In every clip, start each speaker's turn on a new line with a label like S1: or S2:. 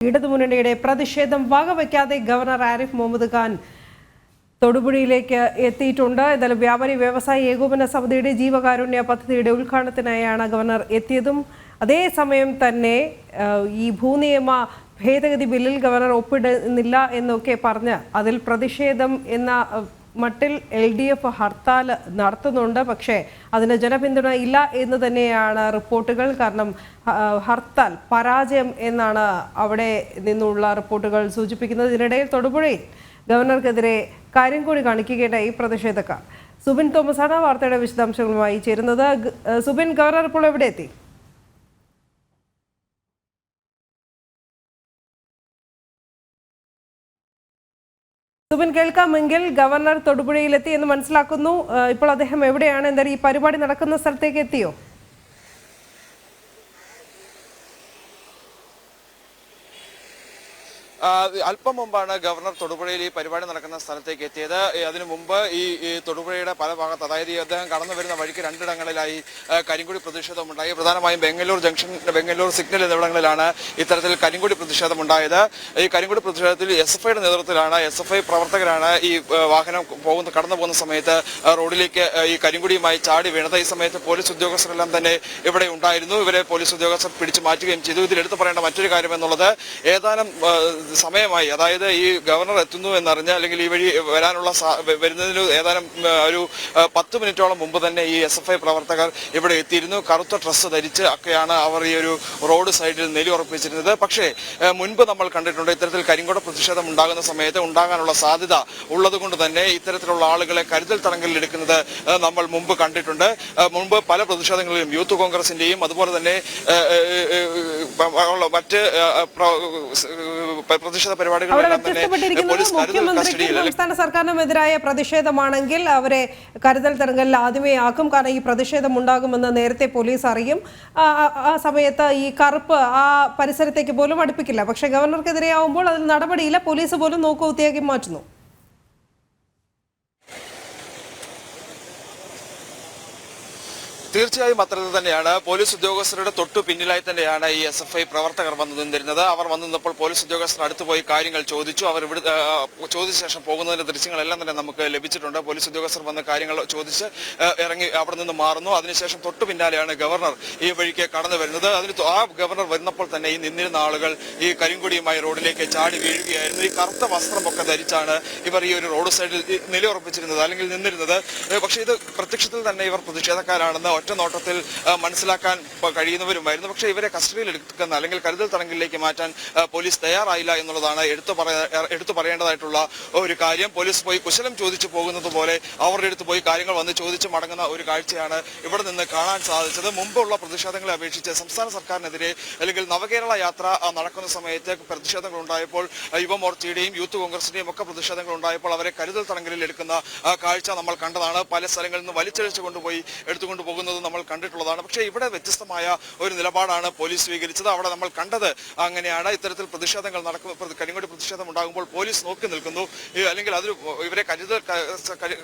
S1: ഇടതുമുന്നണിയുടെ പ്രതിഷേധം വകവയ്ക്കാതെ ഗവർണർ ആരിഫ് മുഹമ്മദ് ഖാൻ തൊടുപുഴയിലേക്ക് എത്തിയിട്ടുണ്ട്. എന്തായാലും വ്യാപാരി വ്യവസായി ഏകോപന സമിതിയുടെ ജീവകാരുണ്യ പദ്ധതിയുടെ ഉദ്ഘാടനത്തിനായാണ് ഗവർണർ എത്തിയതും. അതേസമയം തന്നെ ഈ ഭൂനിയമ ഭേദഗതി ബില്ലിൽ ഗവർണർ ഒപ്പിടുന്നില്ല എന്നൊക്കെ പറഞ്ഞ് അതിൽ പ്രതിഷേധം എന്ന മട്ടിൽ LDF ഹർത്താൽ നടത്തുന്നുണ്ട്. പക്ഷേ അതിന് ജനപിന്തുണ ഇല്ല എന്ന് തന്നെയാണ് റിപ്പോർട്ടുകൾ. കാരണം ഹർത്താൽ പരാജയം എന്നാണ് അവിടെ നിന്നുള്ള റിപ്പോർട്ടുകൾ സൂചിപ്പിക്കുന്നത്. ഇതിനിടയിൽ തൊടുപുഴയിൽ ഗവർണർക്കെതിരെ കാര്യം കൂടി കാണിക്കുകയാണ് ഈ പ്രതിഷേധക്കാർ. സുബിൻ തോമസാണ് വാർത്തയുടെ വിശദാംശങ്ങളുമായി ചേരുന്നത്. സുബിൻ, ഗവർണർ ഇപ്പോൾ എവിടെ എത്തി? സുബിൻ, കേൾക്കാമെങ്കിൽ ഗവർണർ തൊടുപുഴയിലെത്തി എന്ന് മനസ്സിലാക്കുന്നു. ഇപ്പോൾ അദ്ദേഹം എവിടെയാണ്? എന്തായാലും ഈ പരിപാടി നടക്കുന്ന സ്ഥലത്തേക്ക് എത്തിയോ?
S2: അല്പം മുമ്പാണ് ഗവർണർ തൊടുപുഴയിൽ ഈ പരിപാടി നടക്കുന്ന സ്ഥലത്തേക്ക് എത്തിയത്. അതിനു മുമ്പ് ഈ തൊടുപുഴയുടെ പല ഭാഗത്ത്, അതായത് അദ്ദേഹം കടന്നു വരുന്ന വഴിക്ക് രണ്ടിടങ്ങളിലായി കരിങ്കൊടി പ്രതിഷേധമുണ്ടായി. പ്രധാനമായും ബംഗളൂർ ജംഗ്ഷൻ, ബംഗളൂർ സിഗ്നൽ എന്നിവിടങ്ങളിലാണ് ഇത്തരത്തിൽ കരിങ്കൊടി പ്രതിഷേധമുണ്ടായത്. ഈ കരിങ്കൊടി പ്രതിഷേധത്തിൽ SFIയുടെ നേതൃത്വത്തിലാണ്, SFI പ്രവർത്തകരാണ് ഈ വാഹനം കടന്നു പോകുന്ന സമയത്ത് റോഡിലേക്ക് ഈ കരിങ്കൊടിയുമായി ചാടി വീണത്. ഈ സമയത്ത് പോലീസ് ഉദ്യോഗസ്ഥരെല്ലാം തന്നെ ഇവിടെ ഉണ്ടായിരുന്നു. ഇവരെ പോലീസ് ഉദ്യോഗസ്ഥർ പിടിച്ചു മാറ്റുകയും ചെയ്തു. ഇതിൽ എടുത്തു പറയേണ്ട മറ്റൊരു കാര്യം എന്നുള്ളത്, ഏതാനും സമയമായി, അതായത് ഈ ഗവർണർ എത്തുന്നു എന്നറിഞ്ഞ് അല്ലെങ്കിൽ ഈ വഴി വരുന്നതിന് ഏതാനും ഒരു 10 മിനിറ്റോളം മുമ്പ് തന്നെ ഈ SFI പ്രവർത്തകർ ഇവിടെ എത്തിയിരുന്നു. കറുത്ത ഡ്രസ്സ് ധരിച്ച് ഒക്കെയാണ് അവർ ഈ ഒരു റോഡ് സൈഡിൽ നിലയുറപ്പിച്ചിരുന്നത്. പക്ഷേ മുൻപ് നമ്മൾ കണ്ടിട്ടുണ്ട്, ഇത്തരത്തിൽ കരിങ്കൊടി പ്രതിഷേധം ഉണ്ടാകുന്ന സമയത്ത് ഉണ്ടാകാനുള്ള സാധ്യത ഉള്ളതുകൊണ്ട് തന്നെ ഇത്തരത്തിലുള്ള ആളുകളെ കരുതൽ തടങ്കലിൽ എടുക്കുന്നത് നമ്മൾ മുമ്പ് കണ്ടിട്ടുണ്ട്. മുമ്പ് പല പ്രതിഷേധങ്ങളിലും യൂത്ത് കോൺഗ്രസിന്റെയും അതുപോലെ തന്നെ മറ്റ് പ്രതിഷേധ പരിപാടികളെല്ലാം തന്നെ
S1: സംസ്ഥാന സർക്കാരിനുമെതിരായ പ്രതിഷേധമാണെങ്കിൽ അവരെ കരുതൽ തടങ്കലിൽ ആദ്യമേ ആക്കും. കാരണം ഈ പ്രതിഷേധം ഉണ്ടാകുമെന്ന് നേരത്തെ പോലീസ് അറിയും. ആ സമയത്ത് ഈ കറുപ്പ് ആ പരിസരത്തേക്ക് പോലും അടുപ്പിക്കില്ല. പക്ഷെ ഗവർണർക്കെതിരെയാവുമ്പോൾ അതിൽ നടപടിയില്ല. പോലീസ് പോലും നോക്കുകുത്തിയാക്കി മാറ്റുന്നു.
S2: തീർച്ചയായും അത്തരത്തിൽ തന്നെയാണ്. പോലീസ് ഉദ്യോഗസ്ഥരുടെ തൊട്ടു പിന്നിലായി തന്നെയാണ് ഈ SFI പ്രവർത്തകർ വന്നു നിന്നിരുന്നത്. അവർ വന്നു നിന്നപ്പോൾ പോലീസ് ഉദ്യോഗസ്ഥർ അടുത്ത് പോയി കാര്യങ്ങൾ ചോദിച്ചു. അവർ ഇവിടെ ചോദിച്ച ശേഷം പോകുന്നതിന്റെ ദൃശ്യങ്ങളെല്ലാം തന്നെ നമുക്ക് ലഭിച്ചിട്ടുണ്ട്. പോലീസ് ഉദ്യോഗസ്ഥർ വന്ന് കാര്യങ്ങൾ ചോദിച്ച് ഇറങ്ങി അവിടെ നിന്ന് മാറുന്നു. അതിനുശേഷം തൊട്ടു പിന്നാലെയാണ് ഗവർണർ ഈ വഴിക്ക് കടന്നു വരുന്നത്. ആ ഗവർണർ വരുന്നപ്പോൾ തന്നെ ഈ നിന്നിരുന്ന ആളുകൾ ഈ കരിങ്കൊടിയുമായി റോഡിലേക്ക് ചാടി വീഴുകയായിരുന്നു. ഈ കറുത്ത വസ്ത്രമൊക്കെ ധരിച്ചാണ് ഇവർ ഈ ഒരു റോഡ് സൈഡിൽ നിലയുറപ്പിച്ചിരുന്നത്, അല്ലെങ്കിൽ നിന്നിരുന്നത്. പക്ഷേ ഇത് പ്രത്യക്ഷത്തിൽ തന്നെ ഇവർ പ്രതിഷേധക്കാരാണെന്ന് ഒറ്റ നോട്ടത്തിൽ മനസ്സിലാക്കാൻ കഴിയുന്നവരുമായിരുന്നു. പക്ഷേ ഇവരെ കസ്റ്റഡിയിൽ എടുക്കുന്ന അല്ലെങ്കിൽ കരുതൽ തടങ്കലിലേക്ക് മാറ്റാൻ പോലീസ് തയ്യാറായില്ല എന്നുള്ളതാണ് എടുത്തു പറയേണ്ടതായിട്ടുള്ള ഒരു കാര്യം. പോലീസ് പോയി കുശലം ചോദിച്ചു പോകുന്നത് പോലെ അവരുടെ അടുത്ത് പോയി കാര്യങ്ങൾ വന്ന് ചോദിച്ചു മടങ്ങുന്ന ഒരു കാഴ്ചയാണ് ഇവിടെ നിന്ന് കാണാൻ സാധിച്ചത്. മുമ്പുള്ള പ്രതിഷേധങ്ങളെ അപേക്ഷിച്ച് സംസ്ഥാന സർക്കാരിനെതിരെ അല്ലെങ്കിൽ നവകേരള യാത്ര നടക്കുന്ന സമയത്ത് പ്രതിഷേധങ്ങൾ ഉണ്ടായപ്പോൾ യുവമോർച്ചയുടെയും യൂത്ത് കോൺഗ്രസിന്റെയും ഒക്കെ പ്രതിഷേധങ്ങൾ ഉണ്ടായപ്പോൾ അവരെ കരുതൽ തടങ്കലിൽ എടുക്കുന്ന കാഴ്ച നമ്മൾ കണ്ടതാണ്. പല സ്ഥലങ്ങളിൽ നിന്ന് വലിച്ചഴിച്ചു കൊണ്ടുപോയി എടുത്തുകൊണ്ട് പോകുന്നത് നമ്മൾ കണ്ടിട്ടുള്ളതാണ്. പക്ഷേ ഇവിടെ വ്യത്യസ്തമായ ഒരു നിലപാടാണ് പോലീസ് സ്വീകരിച്ചത്. അവിടെ നമ്മൾ കണ്ടത് അങ്ങനെയാണ്. ഇത്തരത്തിൽ പ്രതിഷേധങ്ങൾ നടക്കുന്ന, കരിങ്കൊടി പ്രതിഷേധം ഉണ്ടാകുമ്പോൾ പോലീസ് നോക്കി നിൽക്കുന്നു, അല്ലെങ്കിൽ അത് ഇവരെ കരുതൽ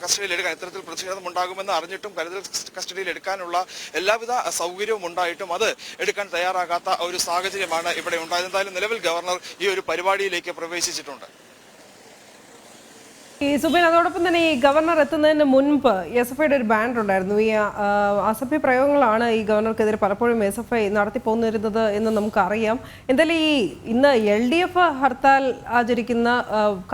S2: കസ്റ്റഡിയിൽ എടുക്കാൻ, ഇത്തരത്തിൽ പ്രതിഷേധം ഉണ്ടാകുമെന്ന് അറിഞ്ഞിട്ടും കരുതൽ കസ്റ്റഡിയിൽ എടുക്കാനുള്ള എല്ലാവിധ സൗകര്യവും ഉണ്ടായിട്ടും അത് എടുക്കാൻ തയ്യാറാകാത്ത ഒരു സാഹചര്യമാണ് ഇവിടെ ഉണ്ടായത്. എന്തായാലും നിലവിൽ ഗവർണർ ഈ ഒരു പരിപാടിയിലേക്ക് പ്രവേശിച്ചിട്ടുണ്ട്.
S1: ഈ സുബിൻ, അതോടൊപ്പം തന്നെ ഈ ഗവർണർ എത്തുന്നതിന് മുൻപ് SFIയുടെ ഒരു ബാനർ ഉണ്ടായിരുന്നു. ഈ അസഭ്യ പ്രയോഗങ്ങളാണ് ഈ ഗവർണർക്കെതിരെ പലപ്പോഴും SFI നടത്തി പോന്നിരുന്നത് എന്ന് നമുക്കറിയാം. എന്തായാലും ഈ ഇന്ന് LDF ഹർത്താൽ ആചരിക്കുന്ന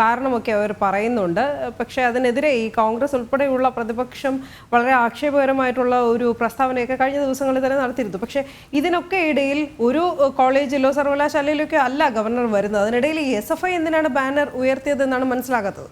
S1: കാരണമൊക്കെ അവർ പറയുന്നുണ്ട്. പക്ഷേ അതിനെതിരെ ഈ കോൺഗ്രസ് ഉൾപ്പെടെയുള്ള പ്രതിപക്ഷം വളരെ ആക്ഷേപകരമായിട്ടുള്ള ഒരു പ്രസ്താവനയൊക്കെ കഴിഞ്ഞ ദിവസങ്ങളിൽ തന്നെ നടത്തിയിരുന്നു. പക്ഷേ ഇതിനൊക്കെ ഇടയിൽ ഒരു കോളേജിലോ സർവകലാശാലയിലോ ഒക്കെ അല്ല ഗവർണർ വരുന്നത്. അതിനിടയിൽ ഈ SFI എന്തിനാണ് ബാനർ ഉയർത്തിയതെന്നാണ് മനസ്സിലാകാത്തത്.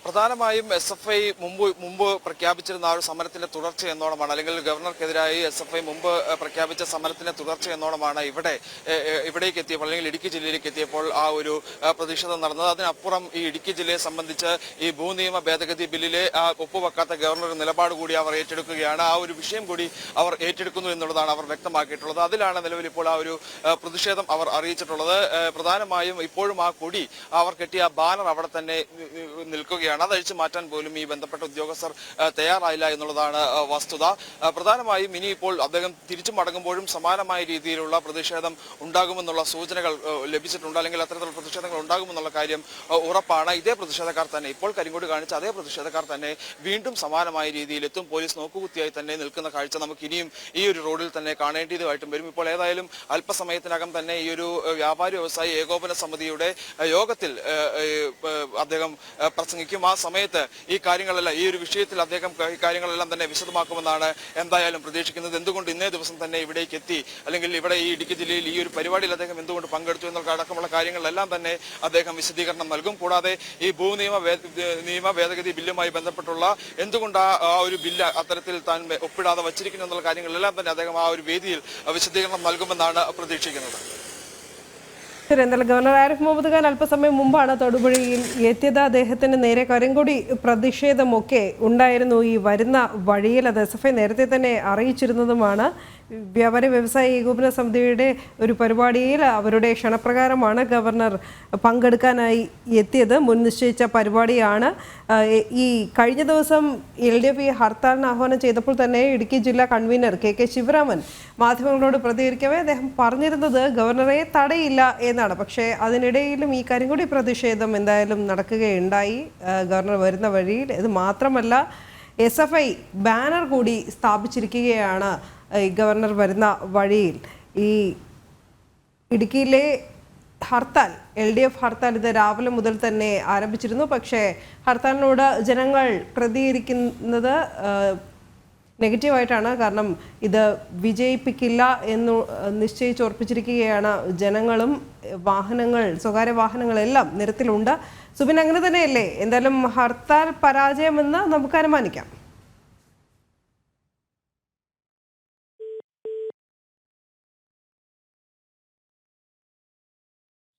S2: പ്രധാനമായും SFI മുമ്പ് പ്രഖ്യാപിച്ചിരുന്ന ആ ഒരു സമരത്തിന്റെ തുടർച്ച എന്നോണമാണ്, അല്ലെങ്കിൽ ഗവർണർക്കെതിരായി SFI മുമ്പ് പ്രഖ്യാപിച്ച സമരത്തിന്റെ തുടർച്ച എന്നോണമാണ് ഇവിടേക്ക് എത്തിയപ്പോൾ, അല്ലെങ്കിൽ ഇടുക്കി ജില്ലയിലേക്ക് എത്തിയപ്പോൾ ആ ഒരു പ്രതിഷേധം നടന്നത്. അതിനപ്പുറം ഈ ഇടുക്കി ജില്ലയെ സംബന്ധിച്ച് ഈ ഭൂനിയമ ഭേദഗതി ബില്ലിലെ ഒപ്പുവെക്കാത്ത ഗവർണർ നിലപാട് കൂടി അവർ ഏറ്റെടുക്കുകയാണ്. ആ ഒരു വിഷയം കൂടി അവർ ഏറ്റെടുക്കുന്നു എന്നുള്ളതാണ് അവർ വ്യക്തമാക്കിയിട്ടുള്ളത്. അതിലാണ് നിലവിൽ ഇപ്പോൾ ആ ഒരു പ്രതിഷേധം അവർ അറിയിച്ചിട്ടുള്ളത്. പ്രധാനമായും ഇപ്പോഴും ആ കൊടി അവർ കെട്ടിയ ബാനർ അവിടെ തന്നെ നിൽക്കുക നിൽക്കുകയാണ്. അത് അഴിച്ചു മാറ്റാൻ പോലും ഈ ബന്ധപ്പെട്ട ഉദ്യോഗസ്ഥർ തയ്യാറായില്ല എന്നുള്ളതാണ് വസ്തുത. പ്രധാനമായും ഇനിയിപ്പോൾ അദ്ദേഹം തിരിച്ചു മടങ്ങുമ്പോഴും സമാനമായ രീതിയിലുള്ള പ്രതിഷേധം ഉണ്ടാകുമെന്നുള്ള സൂചനകൾ ലഭിച്ചിട്ടുണ്ട്. അല്ലെങ്കിൽ അത്തരത്തിലുള്ള പ്രതിഷേധങ്ങൾ ഉണ്ടാകുമെന്നുള്ള കാര്യം ഉറപ്പാണ്. ഇതേ പ്രതിഷേധക്കാർ തന്നെ ഇപ്പോൾ കരിങ്കൊടി കാണിച്ച അതേ പ്രതിഷേധക്കാർ തന്നെ വീണ്ടും സമാനമായ രീതിയിലെത്തും. പോലീസ് നോക്കുകുത്തിയായി തന്നെ നിൽക്കുന്ന കാഴ്ച നമുക്ക് ഇനിയും ഈ ഒരു റോഡിൽ തന്നെ കാണേണ്ടതായിട്ടും വരും. ഇപ്പോൾ ഏതായാലും അല്പസമയത്തിനകം തന്നെ ഈ ഒരു വ്യാപാരി വ്യവസായി ഏകോപന സമിതിയുടെ യോഗത്തിൽ അദ്ദേഹം പ്രസംഗിക്കും. ആ സമയത്ത് ഈ കാര്യങ്ങളെല്ലാം ഈ ഒരു വിഷയത്തിൽ അദ്ദേഹം ഈ കാര്യങ്ങളെല്ലാം തന്നെ വിശദമാക്കുമെന്നാണ് എന്തായാലും പ്രതീക്ഷിക്കുന്നത്. എന്തുകൊണ്ട് ഇന്നേ ദിവസം തന്നെ ഇവിടേക്ക് എത്തി, അല്ലെങ്കിൽ ഇവിടെ ഈ ഇടുക്കി ജില്ലയിൽ ഈ ഒരു പരിപാടിയിൽ അദ്ദേഹം എന്തുകൊണ്ട് പങ്കെടുത്തു എന്നുള്ള അടക്കമുള്ള കാര്യങ്ങളിലെല്ലാം തന്നെ അദ്ദേഹം വിശദീകരണം നൽകും. കൂടാതെ ഈ നിയമ ഭേദഗതി ബില്ലുമായി ബന്ധപ്പെട്ടുള്ള എന്തുകൊണ്ട് ആ ഒരു ബില്ല് അത്തരത്തിൽ താൻ ഒപ്പിടാതെ വച്ചിരിക്കുന്നു എന്നുള്ള കാര്യങ്ങളിലെല്ലാം തന്നെ അദ്ദേഹം ആ ഒരു വേദിയിൽ വിശദീകരണം നൽകുമെന്നാണ് പ്രതീക്ഷിക്കുന്നത്.
S1: ശരി, എന്തായാലും ഗവർണർ ആരിഫ് മുഹമ്മദ് ഖാൻ അല്പസമയം മുമ്പാണ് തൊടുപുഴയിൽ എത്തിയത്. അദ്ദേഹത്തിന് നേരെ കരിങ്കൊടി പ്രതിഷേധമൊക്കെ ഉണ്ടായിരുന്നു ഈ വരുന്ന വഴിയിൽ. അത് SFI നേരത്തെ തന്നെ അറിയിച്ചിരുന്നതുമാണ്. വ്യാപാരി വ്യവസായി ഏകോപന സമിതിയുടെ ഒരു പരിപാടിയിൽ അവരുടെ ക്ഷണപ്രകാരമാണ് ഗവർണർ പങ്കെടുക്കാനായി എത്തിയത്. മുൻ നിശ്ചയിച്ച പരിപാടിയാണ്. ഈ കഴിഞ്ഞ ദിവസം LDF ഈ ഹർത്താലിന് ആഹ്വാനം ചെയ്തപ്പോൾ തന്നെ ഇടുക്കി ജില്ലാ കൺവീനർ KK ശിവരാമൻ മാധ്യമങ്ങളോട് പ്രതികരിക്കവേ അദ്ദേഹം പറഞ്ഞിരുന്നത് ഗവർണറെ തടയില്ല എന്നാണ്. പക്ഷേ അതിനിടയിലും ഈ കരിങ്കൊടി പ്രതിഷേധം എന്തായാലും നടക്കുകയുണ്ടായി ഗവർണർ വരുന്ന വഴിയിൽ. ഇത് മാത്രമല്ല SFI ബാനർ കൂടി സ്ഥാപിച്ചിരിക്കുകയാണ് ഗവർണർ വരുന്ന വഴിയിൽ. ഈ ഇടുക്കിയിലെ ഹർത്താൽ LDF ഹർത്താൽ ഇത് രാവിലെ മുതൽ തന്നെ ആരംഭിച്ചിരുന്നു. പക്ഷേ ഹർത്താലിനോട് ജനങ്ങൾ പ്രതികരിക്കുന്നത് നെഗറ്റീവായിട്ടാണ്. കാരണം ഇത് വിജയിപ്പിക്കില്ല എന്ന് നിശ്ചയിച്ചുറപ്പിച്ചിരിക്കുകയാണ് ജനങ്ങളും. വാഹനങ്ങൾ, സ്വകാര്യ വാഹനങ്ങളെല്ലാം നിരത്തിലുണ്ട്. സുബിൻ, അങ്ങനെ തന്നെയല്ലേ? എന്തായാലും ഹർത്താൽ പരാജയമെന്ന് നമുക്ക് അനുമാനിക്കാം.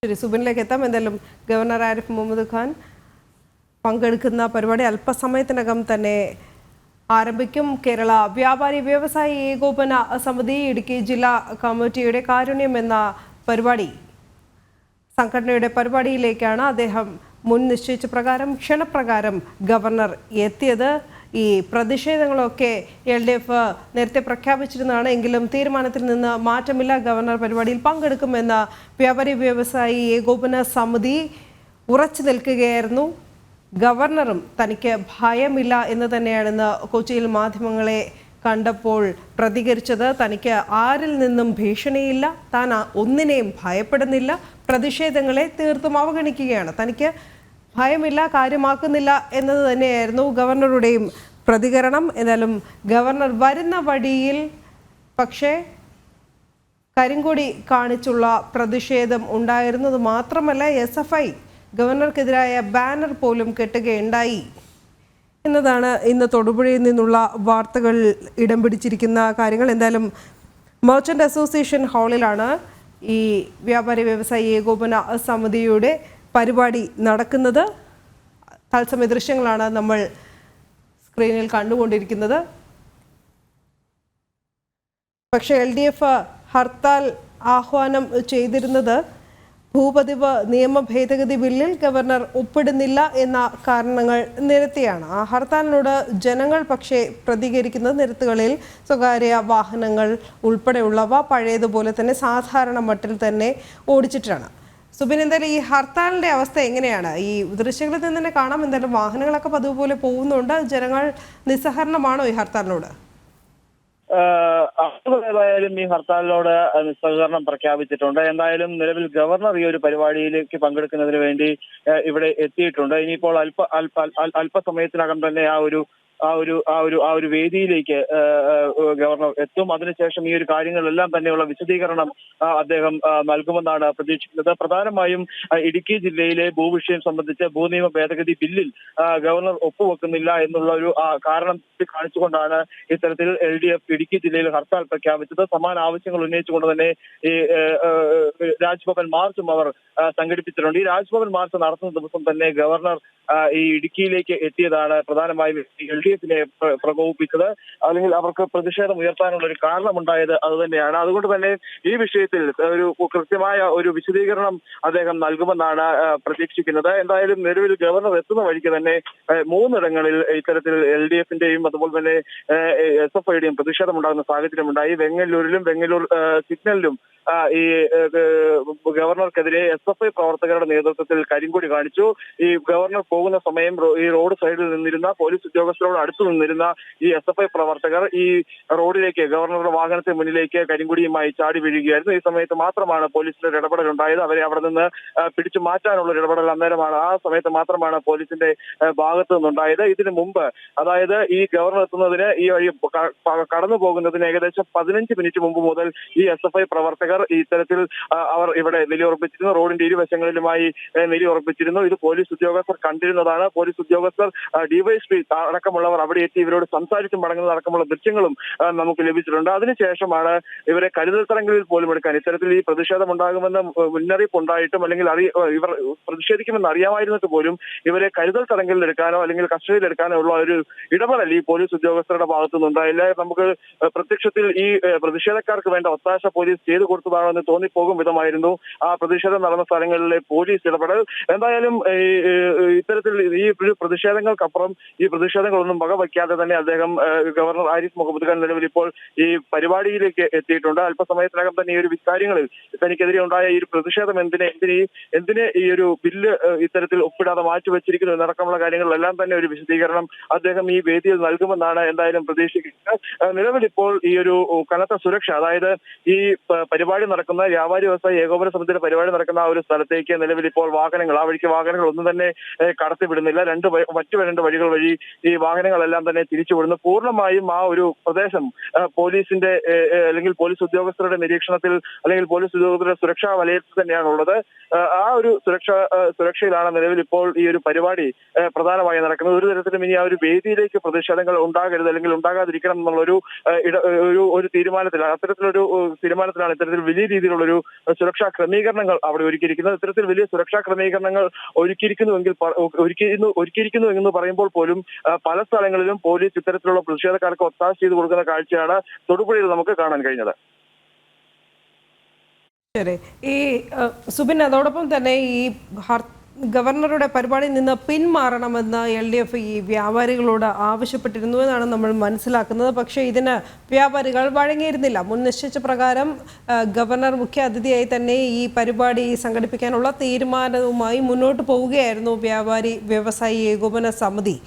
S1: ശരി, സുബിനിലേക്ക് എത്താം. എന്തായാലും ഗവർണർ ആരിഫ് മുഹമ്മദ് ഖാൻ പങ്കെടുക്കുന്ന പരിപാടി അല്പസമയത്തിനകം തന്നെ ആരംഭിക്കും. കേരള വ്യാപാരി വ്യവസായി ഏകോപന സമിതി ഇടുക്കി ജില്ലാ കമ്മിറ്റിയുടെ കാരുണ്യം എന്ന പരിപാടി, സംഘടനയുടെ പരിപാടിയിലേക്കാണ് അദ്ദേഹം മുൻ നിശ്ചയിച്ച പ്രകാരം ക്ഷണപ്രകാരം ഗവർണർ എത്തിയത്. ഈ പ്രതിഷേധങ്ങളൊക്കെ LDF നേരത്തെ പ്രഖ്യാപിച്ചിരുന്നതാണ്. എങ്കിലും തീരുമാനത്തിൽ നിന്ന് മാറ്റമില്ല. ഗവർണർ പരിപാടിയിൽ പങ്കെടുക്കുമെന്ന വ്യാപാരി വ്യവസായി ഏകോപന സമിതി ഉറച്ചു നിൽക്കുകയായിരുന്നു. ഗവർണറും തനിക്ക് ഭയമില്ല എന്ന് തന്നെയാണെന്ന് കൊച്ചിയിൽ മാധ്യമങ്ങളെ കണ്ടപ്പോൾ പ്രതികരിച്ചത്. തനിക്ക് ആരിൽ നിന്നും ഭീഷണിയില്ല, താൻ ഒന്നിനെയും ഭയപ്പെടുന്നില്ല, പ്രതിഷേധങ്ങളെ തീർത്തും അവഗണിക്കുകയാണ്, തനിക്ക് ഭയമില്ല, കാര്യമാക്കുന്നില്ല എന്നത് തന്നെയായിരുന്നു ഗവർണറുടെയും പ്രതികരണം. എന്നാലും ഗവർണർ വരുന്ന വഴിയിൽ പക്ഷേ കരിങ്കൊടി കാണിച്ചുള്ള പ്രതിഷേധം ഉണ്ടായിരുന്നത് മാത്രമല്ല SFI ഗവർണർക്കെതിരായ ബാനർ പോലും കെട്ടുകയുണ്ടായി എന്നതാണ് ഇന്ന് തൊടുപുഴയിൽ നിന്നുള്ള വാർത്തകൾ ഇടം പിടിച്ചിരിക്കുന്ന കാര്യങ്ങൾ. എന്തായാലും മെർച്ചൻ്റ് അസോസിയേഷൻ ഹാളിലാണ് ഈ വ്യാപാരി വ്യവസായി ഏകോപന സമിതിയുടെ പരിപാടി നടക്കുന്നത്. തത്സമയ ദൃശ്യങ്ങളാണ് നമ്മൾ സ്ക്രീനിൽ കണ്ടുകൊണ്ടിരിക്കുന്നത്. പക്ഷേ LDF ഹർത്താൽ ആഹ്വാനം ചെയ്തിരുന്നത് ഭൂപതിവ് നിയമ ഭേദഗതി ബില്ലിൽ ഗവർണർ ഒപ്പിടുന്നില്ല എന്ന കാരണങ്ങൾ നിരത്തിയാണ്. ആ ഹർത്താലിനോട് ജനങ്ങൾ പക്ഷേ പ്രതികരിക്കുന്നത് നിരത്തുകളിൽ സ്വകാര്യ വാഹനങ്ങൾ ഉൾപ്പെടെയുള്ളവ പഴയതുപോലെ തന്നെ സാധാരണ മട്ടിൽ തന്നെ ഓടിച്ചിട്ടാണ്. സുബിൻ, എന്തായാലും ഈ ഹർത്താലിന്റെ അവസ്ഥ എങ്ങനെയാണ്? ഈ ദൃശ്യങ്ങളിൽ നിന്ന് തന്നെ കാണാം. എന്തായാലും വാഹനങ്ങളൊക്കെ പതിവ് പോലെ പോകുന്നുണ്ട്. ജനങ്ങൾ നിസ്സഹരണമാണോ ഈ ഹർത്താലിനോട്?
S3: ഏതായാലും ഈ ഹർത്താലിനോട് നിസ്സഹകരണം പ്രഖ്യാപിച്ചിട്ടുണ്ട്. എന്തായാലും നിലവിൽ ഗവർണർ ഈ ഒരു പരിപാടിയിലേക്ക് പങ്കെടുക്കുന്നതിന് വേണ്ടി ഇവിടെ എത്തിയിട്ടുണ്ട്. ഇനിയിപ്പോൾ അല്പസമയത്തിനകം തന്നെ ആ ഒരു വേദിയിലേക്ക് ഗവർണർ എത്തും. അതിനുശേഷം ഈ ഒരു കാര്യങ്ങളിലെല്ലാം തന്നെയുള്ള വിശദീകരണം അദ്ദേഹം നൽകുമെന്നാണ് പ്രതീക്ഷിക്കുന്നത്. പ്രധാനമായും ഇടുക്കി ജില്ലയിലെ ഭൂവിഷയം സംബന്ധിച്ച് ഭൂനിയമ ഭേദഗതി ബില്ലിൽ ഗവർണർ ഒപ്പുവെക്കുന്നില്ല എന്നുള്ള ഒരു കാരണം കാണിച്ചുകൊണ്ടാണ് ഇത്തരത്തിൽ LDF ഇടുക്കി ജില്ലയിൽ ഹർത്താൽ പ്രഖ്യാപിച്ചത്. സമാന ആവശ്യങ്ങൾ ഉന്നയിച്ചുകൊണ്ട് തന്നെ ഈ രാജ്ഭവൻ മാർച്ചും അവർ സംഘടിപ്പിച്ചിട്ടുണ്ട്. ഈ രാജ്ഭവൻ മാർച്ച് നടത്തുന്ന ദിവസം തന്നെ ഗവർണർ ഈ ഇടുക്കിയിലേക്ക് എത്തിയതാണ് പ്രധാനമായും LDF LDF പ്രകോപിപ്പിച്ചത്, അല്ലെങ്കിൽ അവർക്ക് പ്രതിഷേധം ഉയർത്താനുള്ള ഒരു കാരണമുണ്ടായത് അത് തന്നെയാണ്. അതുകൊണ്ട് തന്നെ ഈ വിഷയത്തിൽ ഒരു കൃത്യമായ ഒരു വിശദീകരണം അദ്ദേഹം നൽകുമെന്നാണ് പ്രതീക്ഷിക്കുന്നത്. എന്തായാലും നിലവിൽ ഗവർണർ എത്തുന്ന വഴിക്ക് തന്നെ 3 ഇടങ്ങളിൽ ഇത്തരത്തിൽ LDF-ന്റെയും അതുപോലെ തന്നെ SFI-യുടെയും പ്രതിഷേധമുണ്ടാകുന്ന സാഹചര്യമുണ്ടായി. വെങ്ങല്ലൂരിലും വെങ്ങല്ലൂർ സിഗ്നലിലും ഈ ഗവർണർക്കെതിരെ SFI പ്രവർത്തകരുടെ നേതൃത്വത്തിൽ കരിങ്കൊടി കാണിച്ചു. ഈ ഗവർണർ പോകുന്ന സമയം ഈ റോഡ് സൈഡിൽ നിന്നിരുന്ന പോലീസ് ഉദ്യോഗസ്ഥരോട് അടുത്തു നിന്നിരുന്ന ഈ SFI പ്രവർത്തകർ ഈ റോഡിലേക്ക്, ഗവർണറുടെ വാഹനത്തിന് മുന്നിലേക്ക് കരിങ്കൊടിയുമായി ചാടി വീഴുകയായിരുന്നു. ഈ സമയത്ത് മാത്രമാണ് പോലീസിന്റെ ഒരു ഇടപെടൽ ഉണ്ടായത്. അവരെ അവിടെ നിന്ന് പിടിച്ചു മാറ്റാനുള്ള ഒരു ഇടപെടൽ ആ സമയത്ത് മാത്രമാണ് പോലീസിന്റെ ഭാഗത്തു നിന്നുണ്ടായത്. ഇതിനു മുമ്പ്, അതായത് ഈ ഗവർണർ എത്തുന്നതിന് ഈ വഴി കടന്നു പോകുന്നതിന് ഏകദേശം 15 മിനിറ്റ് മുമ്പ് മുതൽ ഈ SFI പ്രവർത്തകർ ഇത്തരത്തിൽ അവർ ഇവിടെ നിലയുറപ്പിച്ചിരുന്നു. റോഡിന്റെ ഇരുവശങ്ങളിലുമായി നിലയുറപ്പിച്ചിരുന്നു. ഇത് പോലീസ് ഉദ്യോഗസ്ഥർ കണ്ടിരുന്നതാണ്. പോലീസ് ഉദ്യോഗസ്ഥർ, DYSP അടക്കമുള്ളവർ അവിടെ എത്തി ഇവരോട് സംസാരിച്ചും മടങ്ങുന്നത് അടക്കമുള്ള ദൃശ്യങ്ങളും നമുക്ക് ലഭിച്ചിട്ടുണ്ട്. അതിനുശേഷമാണ് ഇവരെ കരുതൽ തടങ്കലിൽ പോലും എടുക്കാൻ, ഇത്തരത്തിൽ ഈ പ്രതിഷേധം ഉണ്ടാകുമെന്ന് മുന്നറിയിപ്പ് ഉണ്ടായിട്ടും അല്ലെങ്കിൽ ഇവർ പ്രതിഷേധിക്കുമെന്ന് അറിയാമായിരുന്നിട്ട് പോലും ഇവരെ കരുതൽ തടങ്കലിൽ എടുക്കാനോ അല്ലെങ്കിൽ കസ്റ്റഡിയിൽ എടുക്കാനോ ഉള്ള ഒരു ഇടപെടൽ ഈ പോലീസ് ഉദ്യോഗസ്ഥരുടെ ഭാഗത്തു നിന്നുണ്ടായില്ല. നമുക്ക് പ്രത്യക്ഷത്തിൽ ഈ പ്രതിഷേധക്കാർക്ക് വേണ്ട ഒത്താശ പോലീസ് ചെയ്തു കൊടുത്തതാണോ എന്ന് തോന്നിപ്പോകും വിധമായിരുന്നു ആ പ്രതിഷേധം നടന്ന സ്ഥലങ്ങളിലെ പോലീസ് ഇടപെടൽ. എന്തായാലും ഇത്തരത്തിൽ ഈ ഒരു പ്രതിഷേധങ്ങൾക്കപ്പുറം ഈ പ്രതിഷേധങ്ങളൊന്നും വകവയ്ക്കാതെ തന്നെ അദ്ദേഹം, ഗവർണർ ആരിഫ് മുഹമ്മദ് ഖാൻ, നിലവിൽ ഇപ്പോൾ ഈ പരിപാടിയിലേക്ക് എത്തിയിട്ടുണ്ട്. അല്പസമയത്തിനകം തന്നെ ഈ ഒരു കാര്യങ്ങളിൽ തനിക്കെതിരെ ഉണ്ടായ ഈ ഒരു പ്രതിഷേധം എന്തിന് ഈ ഒരു ബില്ല് ഇത്തരത്തിൽ ഒപ്പിടാതെ മാറ്റിവെച്ചിരിക്കുന്നു എന്നടക്കമുള്ള കാര്യങ്ങളിലെല്ലാം തന്നെ ഒരു വിശദീകരണം അദ്ദേഹം ഈ വേദിയിൽ നൽകുമെന്നാണ് എന്തായാലും പ്രതീക്ഷിക്കുന്നത്. നിലവിൽ ഇപ്പോൾ ഈ ഒരു കനത്ത സുരക്ഷ, അതായത് ഈ പരിപാടി നടക്കുന്ന വ്യാപാരി വ്യവസായ ഏകോപന സമിതിയുടെ പരിപാടി നടക്കുന്ന ആ ഒരു സ്ഥലത്തേക്ക് നിലവിൽ ഇപ്പോൾ ആ വഴിക്ക് വാഹനങ്ങൾ ഒന്നും തന്നെ കടത്തിവിടുന്നില്ല. മറ്റു 2 വഴികൾ വഴി ഈ വാഹനങ്ങളെല്ലാം തന്നെ തിരിച്ചുവിടുന്നു. പൂർണ്ണമായും ആ ഒരു പ്രദേശം പോലീസിന്റെ അല്ലെങ്കിൽ പോലീസ് ഉദ്യോഗസ്ഥരുടെ നിരീക്ഷണത്തിൽ അല്ലെങ്കിൽ പോലീസ് ഉദ്യോഗസ്ഥരുടെ സുരക്ഷാ വലയത്തിൽ തന്നെയാണ് ഉള്ളത്. ആ ഒരു സുരക്ഷയിലാണ് നിലവിൽ ഇപ്പോൾ ഈ ഒരു പരിപാടി പ്രധാനമായി നടക്കുന്നത്. ഒരു തരത്തിലും ഇനി ആ ഒരു വേദിയിലേക്ക് പ്രതിഷേധങ്ങൾ ഉണ്ടാകരുത് അല്ലെങ്കിൽ ഉണ്ടാകാതിരിക്കണം എന്നുള്ള ഒരു തീരുമാനത്തിലാണ് ഇത്തരത്തിൽ വലിയ രീതിയിലുള്ളൊരു സുരക്ഷാ ക്രമീകരണങ്ങൾ അവിടെ ഒരുക്കിയിരിക്കുന്നത്. ഇത്തരത്തിൽ വലിയ സുരക്ഷാ ക്രമീകരണങ്ങൾ ഒരുക്കിയിരിക്കുന്നു എന്ന് പറയുമ്പോൾ പോലും പല സ്ഥലങ്ങളിലും പോലീസ് ഇത്തരത്തിലുള്ള പ്രതിഷേധക്കാർക്ക് ഒത്താശ ചെയ്തു കൊടുക്കുന്ന കാഴ്ചയാണ് തൊടുപുഴയിൽ നമുക്ക് കാണാൻ കഴിഞ്ഞത്.
S1: ശരി. ഈ സുബിൻ, അതോടൊപ്പം തന്നെ ഈ ഗവർണറുടെ പരിപാടിയിൽ നിന്ന് പിന്മാറണമെന്ന് LDF ഈ വ്യാപാരികളോട് ആവശ്യപ്പെട്ടിരുന്നു എന്നാണ് നമ്മൾ മനസ്സിലാക്കുന്നത്. പക്ഷേ ഇതിന് വ്യാപാരികൾ വഴങ്ങിയിരുന്നില്ല. മുൻ നിശ്ചയിച്ച പ്രകാരം ഗവർണർ മുഖ്യ അതിഥിയായി തന്നെ ഈ പരിപാടി സംഘടിപ്പിക്കാനുള്ള തീരുമാനവുമായി മുന്നോട്ട് പോവുകയായിരുന്നു വ്യാപാരി വ്യവസായി ഏകോപന സമിതി.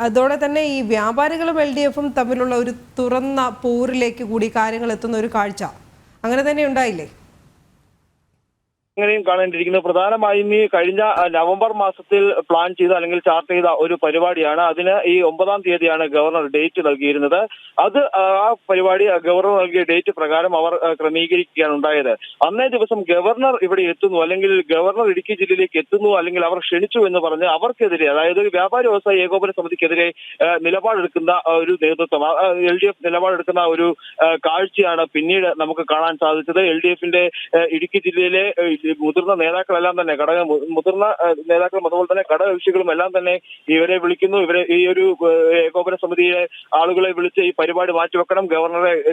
S1: അതോടെ തന്നെ ഈ വ്യാപാരികളും LDF-ഉം തമ്മിലുള്ള ഒരു തുറന്ന പോരിലേക്ക് കൂടി കാര്യങ്ങൾ എത്തുന്ന ഒരു കാഴ്ച അങ്ങനെ തന്നെ ഉണ്ടായില്ലേ?
S3: അങ്ങനെയും കാണേണ്ടിയിരിക്കുന്നത് പ്രധാനമായും ഈ കഴിഞ്ഞ നവംബർ മാസത്തിൽ പ്ലാൻ ചെയ്ത അല്ലെങ്കിൽ ചാർട്ട് ചെയ്ത ഒരു പരിപാടിയാണ്. അതിന് ഈ 9-ാം തീയതിയാണ് ഗവർണർ ഡേറ്റ് നൽകിയിരുന്നത്. അത് ആ പരിപാടി ഗവർണർ നൽകിയ ഡേറ്റ് പ്രകാരം അവർ ക്രമീകരിക്കുകയാണ് ഉണ്ടായത്. അന്നേ ദിവസം ഗവർണർ ഇവിടെ എത്തുന്നു, അല്ലെങ്കിൽ ഗവർണർ ഇടുക്കി ജില്ലയിലേക്ക് എത്തുന്നു, അല്ലെങ്കിൽ അവർ ക്ഷണിച്ചു എന്ന് പറഞ്ഞ് അവർക്കെതിരെ, അതായത് വ്യാപാരി വ്യവസായ ഏകോപന സമിതിക്കെതിരെ നിലപാടെടുക്കുന്ന ഒരു നേതൃത്വം, LDF നിലപാടെടുക്കുന്ന ഒരു കാഴ്ചയാണ് പിന്നീട് നമുക്ക് കാണാൻ സാധിച്ചത്. LDF-ന്റെ ഇടുക്കി ജില്ലയിലെ മുതിർന്ന നേതാക്കളെല്ലാം തന്നെ മുതിർന്ന നേതാക്കളും അതുപോലെ തന്നെ ഘടകകക്ഷികളും എല്ലാം തന്നെ ഇവരെ വിളിക്കുന്നു. ഈ ഒരു ഏകോപന സമിതിയിലെ ആളുകളെ വിളിച്ച് ഈ പരിപാടി മാറ്റിവെക്കണം,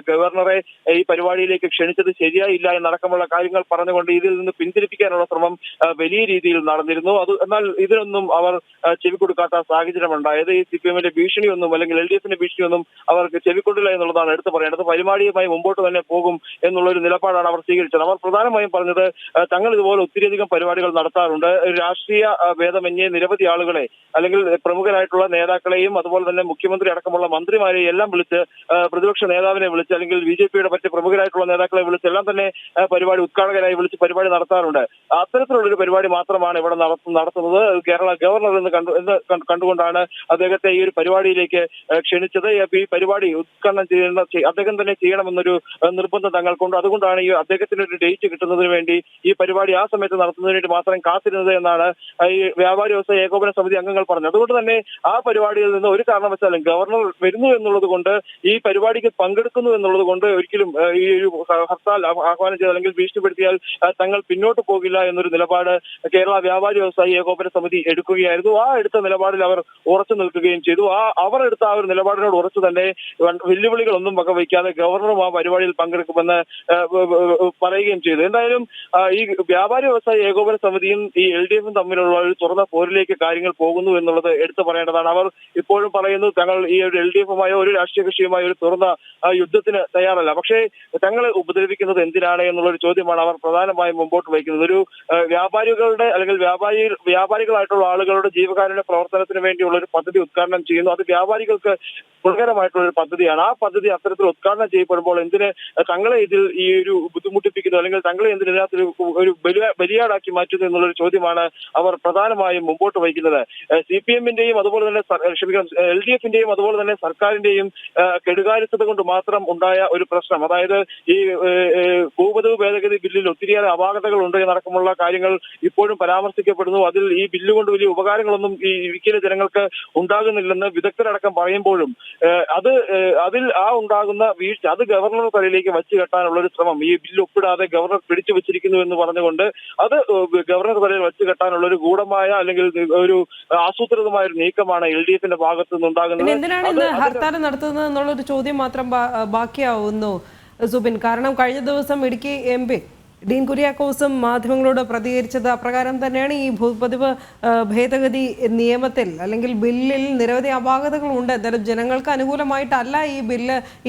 S3: ഗവർണറെ ഈ പരിപാടിയിലേക്ക് ക്ഷണിച്ചത് ശരിയായില്ല എന്നടക്കമുള്ള കാര്യങ്ങൾ പറഞ്ഞുകൊണ്ട് ഇതിൽ നിന്ന് പിന്തിരിപ്പിക്കാനുള്ള ശ്രമം വലിയ രീതിയിൽ നടന്നിരുന്നു. എന്നാൽ ഇതിനൊന്നും അവർ ചെവി കൊടുക്കാത്ത സാഹചര്യമുണ്ടായത്. ഈ CPM-ന്റെ ഭീഷണിയൊന്നും അല്ലെങ്കിൽ LDF-ന്റെ ഭീഷണിയൊന്നും അവർക്ക് ചെവിക്കൊണ്ടില്ല എന്നുള്ളതാണ് എടുത്തു പറയേണ്ടത്. പരിപാടിയുമായി മുമ്പോട്ട് തന്നെ പോകും എന്നുള്ള ഒരു നിലപാടാണ് അവർ സ്വീകരിച്ചത്. അവർ പ്രധാനമായും പറഞ്ഞത്, തങ്ങൾ ഇതുപോലെ ഒത്തിരിയധികം പരിപാടികൾ നടത്താറുണ്ട്. രാഷ്ട്രീയ ഭേദമന്യേ നിരവധി ആളുകളെ അല്ലെങ്കിൽ പ്രമുഖരായിട്ടുള്ള നേതാക്കളെയും അതുപോലെ തന്നെ മുഖ്യമന്ത്രി അടക്കമുള്ള മന്ത്രിമാരെയും എല്ലാം വിളിച്ച്, പ്രതിപക്ഷ നേതാവിനെ വിളിച്ച് അല്ലെങ്കിൽ BJP-യുടെ മറ്റ് പ്രമുഖരായിട്ടുള്ള നേതാക്കളെ വിളിച്ച് എല്ലാം തന്നെ പരിപാടി ഉദ്ഘാടകരായി വിളിച്ച് പരിപാടി നടത്താറുണ്ട്. അത്തരത്തിലുള്ളൊരു പരിപാടി മാത്രമാണ് ഇവിടെ നടത്തുന്നത്. കേരള ഗവർണർ എന്ന് കണ്ടുകൊണ്ടാണ് അദ്ദേഹത്തെ ഈ ഒരു പരിപാടിയിലേക്ക് ക്ഷണിച്ചത്. ഈ പരിപാടി ഉദ്ഘാടനം അദ്ദേഹം തന്നെ ചെയ്യണമെന്നൊരു നിർബന്ധം തങ്ങൾക്കുണ്ട്. അതുകൊണ്ടാണ് ഈ അദ്ദേഹത്തിന് ഒരു ഡേറ്റ് കിട്ടുന്നതിന് വേണ്ടി ഈ പരിപാടി ആ സമയത്ത് നടത്തുന്നതിന് വേണ്ടി മാത്രം കാത്തിരുന്നത് എന്നാണ് ഈ വ്യാപാരി വ്യവസായ ഏകോപന സമിതി അംഗങ്ങൾ പറഞ്ഞത്. അതുകൊണ്ട് തന്നെ ആ പരിപാടിയിൽ നിന്ന് ഒരു കാരണവശാലും ഗവർണർ വരുന്നു എന്നുള്ളത് കൊണ്ട്, ഈ പരിപാടിക്ക് പങ്കെടുക്കുന്നു എന്നുള്ളത് കൊണ്ട് ഒരിക്കലും ഈ ഒരു ഹർത്താൽ ആഹ്വാനം ചെയ്ത് അല്ലെങ്കിൽ ഭീഷണിപ്പെടുത്തിയാൽ തങ്ങൾ പിന്നോട്ട് പോകില്ല എന്നൊരു നിലപാട് കേരള വ്യാപാരി വ്യവസായി ഏകോപന സമിതി എടുക്കുകയായിരുന്നു. ആ എടുത്ത നിലപാടിൽ അവർ ഉറച്ചു നിൽക്കുകയും ചെയ്തു. അവർ എടുത്ത ആ ഒരു നിലപാടിനോട് ഉറച്ചു തന്നെ വെല്ലുവിളികളൊന്നും വകവയ്ക്കാതെ ഗവർണറും ആ പരിപാടിയിൽ പങ്കെടുക്കുമെന്ന് പറയുകയും ചെയ്തു. എന്തായാലും ഈ വ്യാപാരി വ്യവസായ ഏകോപന സമിതിയും ഈ LDFും തമ്മിലുള്ള ഒരു തുറന്ന പോരിലേക്ക് കാര്യങ്ങൾ പോകുന്നു എന്നുള്ളത് എടുത്തു പറയേണ്ടതാണ്. അവർ ഇപ്പോഴും പറയുന്നു തങ്ങൾ ഈ ഒരു LDFുമായോ ഒരു രാഷ്ട്രീയ കക്ഷിയുമായോ ഒരു തുറന്ന യുദ്ധത്തിന് തയ്യാറല്ല. പക്ഷേ തങ്ങളെ ഉപദ്രവിക്കുന്നത് എന്തിനാണ് എന്നുള്ളൊരു ചോദ്യമാണ് അവർ പ്രധാനമായും മുമ്പോട്ട് വയ്ക്കുന്നത്. ഒരു വ്യാപാരികളുടെ അല്ലെങ്കിൽ വ്യാപാരികളായിട്ടുള്ള ആളുകളുടെ ജീവകാരുണ്യ പ്രവർത്തനത്തിന് വേണ്ടിയുള്ള ഒരു പദ്ധതി ഉദ്ഘാടനം ചെയ്യുന്നു. അത് വ്യാപാരികൾക്ക് ഗുണകരമായിട്ടുള്ള ഒരു പദ്ധതിയാണ്. ആ പദ്ധതി അത്തരത്തിൽ ഉദ്ഘാടനം ചെയ്യപ്പെടുമ്പോൾ എന്തിന് തങ്ങളെ ഇതിൽ ഈ ഒരു ബുദ്ധിമുട്ടിപ്പിക്കുന്നു, അല്ലെങ്കിൽ തങ്ങളെ എന്തിന് ഇതിനകത്ത് ഒരു ബലിയാടാക്കി മാറ്റുന്നു എന്നുള്ളൊരു ചോദ്യമാണ് അവർ പ്രധാനമായും മുമ്പോട്ട് വയ്ക്കുന്നത്. CPMന്റെയും അതുപോലെ തന്നെ LDFന്റെയും അതുപോലെ തന്നെ സർക്കാരിന്റെയും കെടുകാര്യസ്ഥത കൊണ്ട് മാത്രം ഉണ്ടായ ഒരു പ്രശ്നം, അതായത് ഈ ഭൂപതിവ് ഭേദഗതി ബില്ലിൽ ഒത്തിരിയേറെ അപാകതകൾ ഉണ്ട് എന്നടക്കമുള്ള കാര്യങ്ങൾ ഇപ്പോഴും പരാമർശിക്കപ്പെടുന്നു. അതിൽ ഈ ബില്ല് കൊണ്ട് വലിയ ഉപകാരങ്ങളൊന്നും ഈ ഇടുക്കിയിലെ ജനങ്ങൾക്ക് ഉണ്ടാകുന്നില്ലെന്ന് വിദഗ്ധരടക്കം പറയുമ്പോഴും അതിൽ ഉണ്ടാകുന്ന വീഴ്ച അത് ഗവർണർ തലയിലേക്ക് വച്ചു കെട്ടാനുള്ള ഒരു ശ്രമം, ഈ ബില്ല് ഒപ്പിടാതെ ഗവർണർ പിടിച്ചു വെച്ചിരിക്കുന്നു എന്ന് പറഞ്ഞുകൊണ്ട് അത് ഗവർണർ തലയിൽ വച്ചു കെട്ടാനുള്ള ഒരു ഗൂഢമായ അല്ലെങ്കിൽ ഒരു ആസൂത്രിതമായ ഒരു നീക്കമാണ് LDFന്റെ ഭാഗത്തു നിന്നുണ്ടാകുന്നത്.
S1: എന്തിനാണ് ഇന്ന് ഹർത്താൽ നടത്തുന്നത് എന്നുള്ളൊരു ചോദ്യം മാത്രം ബാക്കിയാവുന്നു സുബിൻ. കാരണം കഴിഞ്ഞ ദിവസം ഇടുക്കി MP ഡീൻ കുര്യാക്കോസും മാധ്യമങ്ങളോട് പ്രതികരിച്ചത് അപ്രകാരം തന്നെയാണ്. ഈ ഭൂപതിവ് ഭേദഗതി നിയമത്തിൽ അല്ലെങ്കിൽ ബില്ലിൽ നിരവധി അപാകതകളുണ്ട്. എന്തായാലും ജനങ്ങൾക്ക് അനുകൂലമായിട്ടല്ല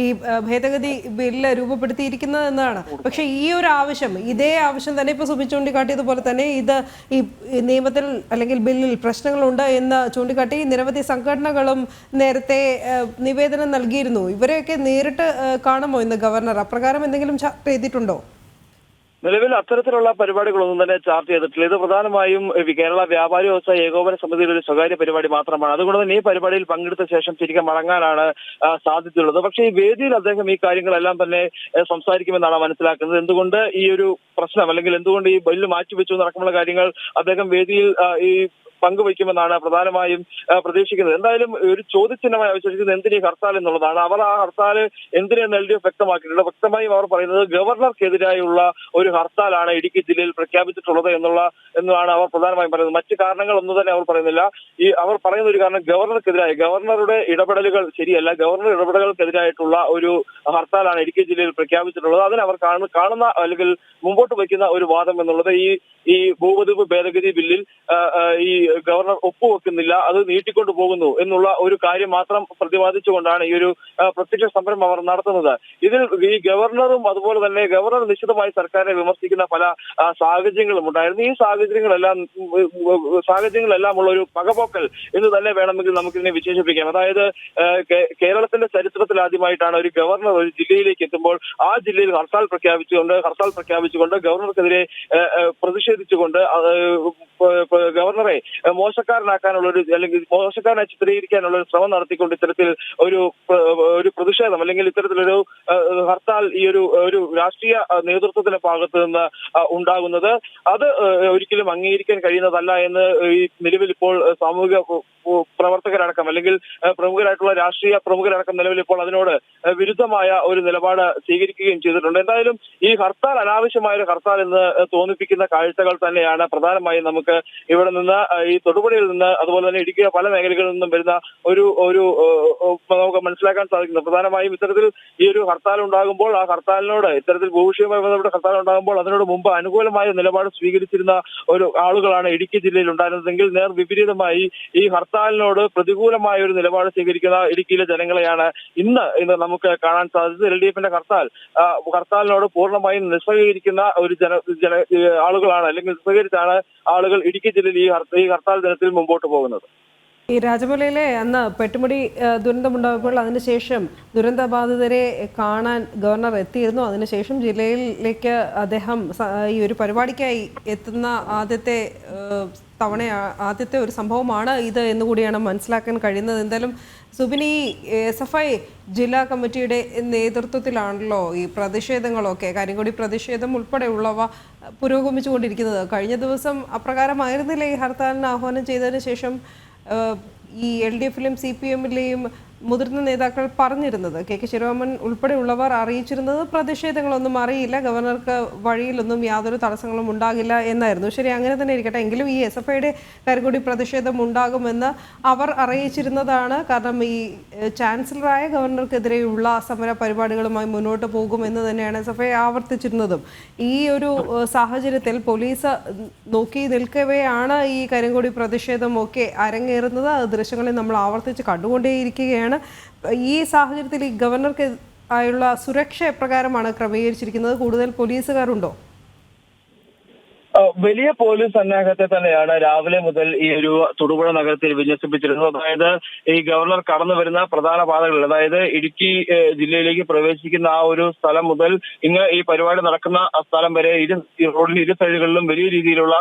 S1: ഈ ഭേദഗതി ബില്ല് രൂപപ്പെടുത്തിയിരിക്കുന്നത് എന്നതാണ്. പക്ഷേ ഈ ഒരു ആവശ്യം, ഇതേ ആവശ്യം തന്നെ ഇപ്പോൾ സുബിൻ ചൂണ്ടിക്കാട്ടിയതുപോലെ തന്നെ ഈ നിയമത്തിൽ അല്ലെങ്കിൽ ബില്ലിൽ പ്രശ്നങ്ങളുണ്ട് എന്ന് ചൂണ്ടിക്കാട്ടി നിരവധി സംഘടനകളും നേരത്തെ നിവേദനം നൽകിയിരുന്നു. ഇവരെയൊക്കെ നേരിട്ട് കാണുമോ ഇന്ന് ഗവർണർ? അപ്രകാരം എന്തെങ്കിലും ചർച്ച ചെയ്തിട്ടുണ്ടോ?
S3: നിലവിൽ അത്തരത്തിലുള്ള പരിപാടികളൊന്നും തന്നെ ചാർട്ട് ചെയ്തിട്ടില്ല. ഇത് പ്രധാനമായും കേരള വ്യാപാരി വ്യവസായ ഏകോപന സമിതിയുടെ ഒരു സ്വകാര്യ പരിപാടി മാത്രമാണ്. അതുകൊണ്ട് തന്നെ ഈ പരിപാടിയിൽ പങ്കെടുത്ത ശേഷം തിരികെ മടങ്ങാനാണ് സാധ്യതയുള്ളത്. പക്ഷേ ഈ വേദിയിൽ അദ്ദേഹം ഈ കാര്യങ്ങളെല്ലാം തന്നെ സംസാരിക്കുമെന്നാണ് മനസ്സിലാക്കുന്നത്. എന്തുകൊണ്ട് ഈ ഒരു പ്രശ്നം അല്ലെങ്കിൽ എന്തുകൊണ്ട് ഈ ബില്ല് മാറ്റിവെച്ചു എന്നടക്കമുള്ള കാര്യങ്ങൾ അദ്ദേഹം വേദിയിൽ ഈ പങ്കുവയ്ക്കുമെന്നാണ് പ്രധാനമായും പ്രതീക്ഷിക്കുന്നത്. എന്തായാലും ഒരു ചോദ്യചിഹ്നമായി അവശേഷിക്കുന്നത് എന്തിനീ ഹർത്താൽ എന്നുള്ളതാണ്. അവർ ആ ഹർത്താൽ എന്തിനെന്ന് LDF വ്യക്തമാക്കിയിട്ടുണ്ട്. വ്യക്തമായും അവർ പറയുന്നത് ഗവർണർക്കെതിരായുള്ള ഒരു ഹർത്താലാണ് ഇടുക്കി ജില്ലയിൽ പ്രഖ്യാപിച്ചിട്ടുള്ളത് എന്നാണ് അവർ പ്രധാനമായും പറയുന്നത്. മറ്റു കാരണങ്ങൾ ഒന്നും തന്നെ അവർ പറയുന്നില്ല. അവർ പറയുന്ന ഒരു കാരണം ഗവർണറുടെ ഇടപെടലുകൾ ശരിയല്ല, ഗവർണർ ഇടപെടലുകൾക്കെതിരായിട്ടുള്ള ഒരു ഹർത്താലാണ് ഇടുക്കി ജില്ലയിൽ പ്രഖ്യാപിച്ചിട്ടുള്ളത്. അതിനവർ കാണുന്ന അല്ലെങ്കിൽ മുമ്പോട്ട് വയ്ക്കുന്ന ഒരു വാദം എന്നുള്ളത് ഈ ഭൂപതിവ് ഭേദഗതി ബില്ലിൽ ഈ ഗവർണർ ഒപ്പുവെക്കുന്നില്ല, അത് നീട്ടിക്കൊണ്ടു പോകുന്നു എന്നുള്ള ഒരു കാര്യം മാത്രം പ്രതിപാദിച്ചുകൊണ്ടാണ് ഈ ഒരു പ്രത്യക്ഷ സമരം അവർ നടത്തുന്നത്. ഇതിൽ ഈ ഗവർണറും അതുപോലെ തന്നെ ഗവർണർ നിശ്ചിതമായി സർക്കാരിനെ വിമർശിക്കുന്ന പല സാഹചര്യങ്ങളും ഉണ്ടായിരുന്നു. ഈ സാഹചര്യങ്ങളെല്ലാം ഉള്ള ഒരു പകപോക്കൽ എന്ന് തന്നെ വേണമെങ്കിൽ നമുക്കിതിനെ വിശേഷിപ്പിക്കാം. അതായത് കേരളത്തിന്റെ ചരിത്രത്തിൽ ആദ്യമായിട്ടാണ് ഒരു ഗവർണർ ഒരു ജില്ലയിലേക്ക് എത്തുമ്പോൾ ആ ജില്ലയിൽ ഹർത്താൽ പ്രഖ്യാപിച്ചുകൊണ്ട് ഗവർണർക്കെതിരെ പ്രതിഷേധിച്ചുകൊണ്ട് ഗവർണറെ മോശക്കാരനാക്കാനുള്ള അല്ലെങ്കിൽ മോശക്കാരനെ ചിത്രീകരിക്കാനുള്ള ഒരു ശ്രമം നടത്തിക്കൊണ്ട് ഇത്തരത്തിൽ ഒരു പ്രതിഷേധം അല്ലെങ്കിൽ ഇത്തരത്തിലൊരു ഹർത്താൽ ഈ ഒരു രാഷ്ട്രീയ നേതൃത്വത്തിന്റെ ഭാഗത്ത് നിന്ന് ഉണ്ടാകുന്നത് അത് ഒരിക്കലും അംഗീകരിക്കാൻ കഴിയുന്നതല്ല എന്ന് ഈ നിലവിൽ ഇപ്പോൾ സാമൂഹിക പ്രവർത്തകരടക്കം അല്ലെങ്കിൽ പ്രമുഖരായിട്ടുള്ള രാഷ്ട്രീയ പ്രമുഖരടക്കം നിലവിൽ ഇപ്പോൾ അതിനോട് വിരുദ്ധമായ ഒരു നിലപാട് സ്വീകരിക്കുകയും ചെയ്തിട്ടുണ്ട്. എന്തായാലും ഈ ഹർത്താൽ അനാവശ്യമായ ഒരു ഹർത്താൽ എന്ന് തോന്നിപ്പിക്കുന്ന കാഴ്ചകൾ തന്നെയാണ് പ്രധാനമായും നമുക്ക് ഇവിടെ നിന്ന് ഈ തൊടുപുഴയിൽ നിന്ന് അതുപോലെ തന്നെ ഇടുക്കിയ പല മേഖലകളിൽ നിന്നും വരുന്ന ഒരു നമുക്ക് മനസ്സിലാക്കാൻ സാധിക്കുന്നത്. പ്രധാനമായും ഇത്തരത്തിൽ ഈ ഒരു ഹർത്താൽ ഉണ്ടാകുമ്പോൾ ആ ഹർത്താലിനോട് ഇത്തരത്തിൽ ഭൂവിഷയവുമായി ബന്ധപ്പെട്ട ഹർത്താൽ ഉണ്ടാകുമ്പോൾ അതിനോട് മുമ്പ് അനുകൂലമായ നിലപാട് സ്വീകരിച്ചിരുന്ന ആളുകളാണ് ഇടുക്കി ജില്ലയിൽ ഉണ്ടായിരുന്നതെങ്കിൽ നേർ വിപരീതമായി ഈ ഹർത്താലിനോട് പ്രതികൂലമായ ഒരു നിലപാട് സ്വീകരിക്കുന്ന ഇടുക്കിയിലെ ജനങ്ങളെയാണ് ഇന്ന് നമുക്ക് കാണാൻ സാധിച്ചത്. LDFന്റെ ഹർത്താലിനോട് പൂർണ്ണമായും നിസ്സഹകരിക്കുന്ന ഒരു ആളുകളാണ് അല്ലെങ്കിൽ നിസ്സഹകരിച്ചാണ് ആളുകൾ ഇടുക്കി ജില്ലയിൽ ഈ ഹർത്താൽ ദിനത്തിൽ മുമ്പോട്ട് പോകുന്നത്.
S1: ഈ രാജമലയിലെ അന്ന് പെട്ടുമുടി ദുരന്തമുണ്ടായപ്പോൾ അതിനുശേഷം ദുരന്തബാധിതരെ കാണാൻ ഗവർണർ എത്തിയിരുന്നു. അതിനുശേഷം ജില്ലയിലേക്ക് അദ്ദേഹം ഈ ഒരു പരിപാടിക്കായി എത്തുന്ന ആദ്യത്തെ ഒരു സംഭവമാണ് ഇത് എന്നുകൂടിയാണ് മനസ്സിലാക്കാൻ കഴിയുന്നത്. എന്തായാലും സുബിനി, SFI ജില്ലാ കമ്മിറ്റിയുടെ നേതൃത്വത്തിലാണല്ലോ ഈ പ്രതിഷേധങ്ങളൊക്കെ, കരിങ്കൊടി പ്രതിഷേധം ഉൾപ്പെടെയുള്ളവ പുരോഗമിച്ചുകൊണ്ടിരിക്കുന്നത്. കഴിഞ്ഞ ദിവസം അപ്രകാരമായിരുന്നില്ല ഈ ഹർത്താലിന് ആഹ്വാനം ചെയ്തതിന് ശേഷം ഈ LDFിലെയും CPMലെയും മുതിർന്ന നേതാക്കൾ പറഞ്ഞിരുന്നത്, KK ശിരോമൻ ഉൾപ്പെടെയുള്ളവർ അറിയിച്ചിരുന്നത് പ്രതിഷേധങ്ങളൊന്നും അറിയില്ല, ഗവർണർക്ക് വഴിയിലൊന്നും യാതൊരു തടസ്സങ്ങളും ഉണ്ടാകില്ല എന്നായിരുന്നു. ശരി, അങ്ങനെ തന്നെ ഇരിക്കട്ടെ. എങ്കിലും ഈ SFIയുടെ കരിങ്കൊടി പ്രതിഷേധം ഉണ്ടാകുമെന്ന് അവർ അറിയിച്ചിരുന്നതാണ്. കാരണം ഈ ചാൻസലറായ ഗവർണർക്കെതിരെയുള്ള സമര പരിപാടികളുമായി മുന്നോട്ട് പോകുമെന്ന് തന്നെയാണ് SFI ആവർത്തിച്ചിരുന്നതും. ഈ ഒരു സാഹചര്യത്തിൽ പോലീസ് നോക്കി നിൽക്കവെയാണ് ഈ കരിങ്കൊടി പ്രതിഷേധമൊക്കെ അരങ്ങേറുന്നത്. ദൃശ്യങ്ങളിൽ നമ്മൾ ആവർത്തിച്ച് കണ്ടുകൊണ്ടേയിരിക്കുകയാണ്. ഈ സാഹചര്യത്തിൽ ഈ ഗവർണർക്ക് ആയുള്ള സുരക്ഷ എപ്രകാരമാണ് ക്രമീകരിച്ചിരിക്കുന്നത്? കൂടുതൽ പോലീസുകാരുണ്ടോ?
S3: വലിയ പോലീസ് സന്നാഹത്തെ തന്നെയാണ് രാവിലെ മുതൽ ഈ ഒരു തൊടുപുഴ നഗരത്തിൽ വിന്യസിപ്പിച്ചിരുന്നത്. അതായത് ഈ ഗവർണർ കടന്നു വരുന്ന പ്രധാന പാതകളിൽ, അതായത് ഇടുക്കി ജില്ലയിലേക്ക് പ്രവേശിക്കുന്ന ആ ഒരു സ്ഥലം മുതൽ ഇങ്ങ് ഈ പരിപാടി നടക്കുന്ന ആ സ്ഥലം വരെ റോഡിന് ഇരു സൈഡുകളിലും വലിയ രീതിയിലുള്ള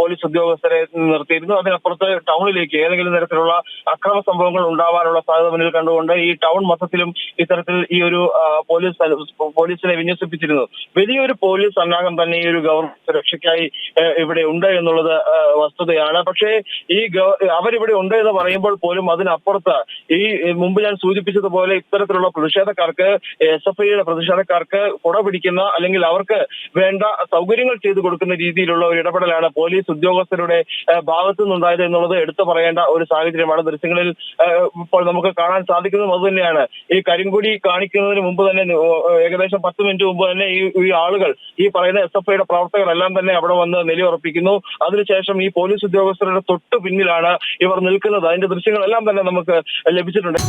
S3: പോലീസ് ഉദ്യോഗസ്ഥരെ നിർത്തിയിരുന്നു. അതിനപ്പുറത്ത് ടൗണിലേക്ക് ഏതെങ്കിലും തരത്തിലുള്ള അക്രമ സംഭവങ്ങൾ ഉണ്ടാവാനുള്ള സാധ്യത മുന്നിൽ കണ്ടുകൊണ്ട് ഈ ടൗൺ മൊത്തത്തിലും ഇത്തരത്തിൽ ഈ ഒരു പോലീസിനെ വിന്യസിപ്പിച്ചിരുന്നു. വലിയൊരു പോലീസ് സന്നാഹം തന്നെ ഈ ഒരു ഗവർണർ സുരക്ഷയ്ക്കായി ഇവിടെ ഉണ്ട് എന്നുള്ളത് വസ്തുതയാണ്. പക്ഷേ ഈ അവരിവിടെ ഉണ്ട് എന്ന് പറയുമ്പോൾ പോലും അതിനപ്പുറത്ത് ഈ മുമ്പ് ഞാൻ സൂചിപ്പിച്ചതുപോലെ ഇത്തരത്തിലുള്ള പ്രതിഷേധക്കാർക്ക്, SFIയുടെ പ്രതിഷേധക്കാർക്ക് കുട പിടിക്കുന്ന അല്ലെങ്കിൽ അവർക്ക് വേണ്ട സൗകര്യങ്ങൾ ചെയ്തു കൊടുക്കുന്ന രീതിയിലുള്ള ഒരു ഇടപെടലാണ് പോലീസ് ഉദ്യോഗസ്ഥരുടെ ഭാഗത്തു നിന്നുണ്ടായത് എന്നുള്ളത് എടുത്തു പറയേണ്ട ഒരു സാഹചര്യമാണ്. ദൃശ്യങ്ങളിൽ ഇപ്പോൾ നമുക്ക് കാണാൻ സാധിക്കുന്നതും അതുതന്നെയാണ്. ഈ കരിങ്കൊടി കാണിക്കുന്നതിന് മുമ്പ് തന്നെ ഏകദേശം 10 മിനിറ്റ് മുമ്പ് തന്നെ ഈ ആളുകൾ, ഈ പറയുന്ന SFIയുടെ പ്രവർത്തകരെല്ലാം തന്നെ അവിടെ വന്ന് നിലയുറപ്പിക്കുന്നു. അതിനുശേഷം ഈ പോലീസ് ഉദ്യോഗസ്ഥരുടെ തൊട്ടു പിന്നിലാണ് ഇവർ നിൽക്കുന്നത്. അതിന്റെ ദൃശ്യങ്ങളെല്ലാം തന്നെ നമുക്ക് ലഭിച്ചിട്ടുണ്ട്.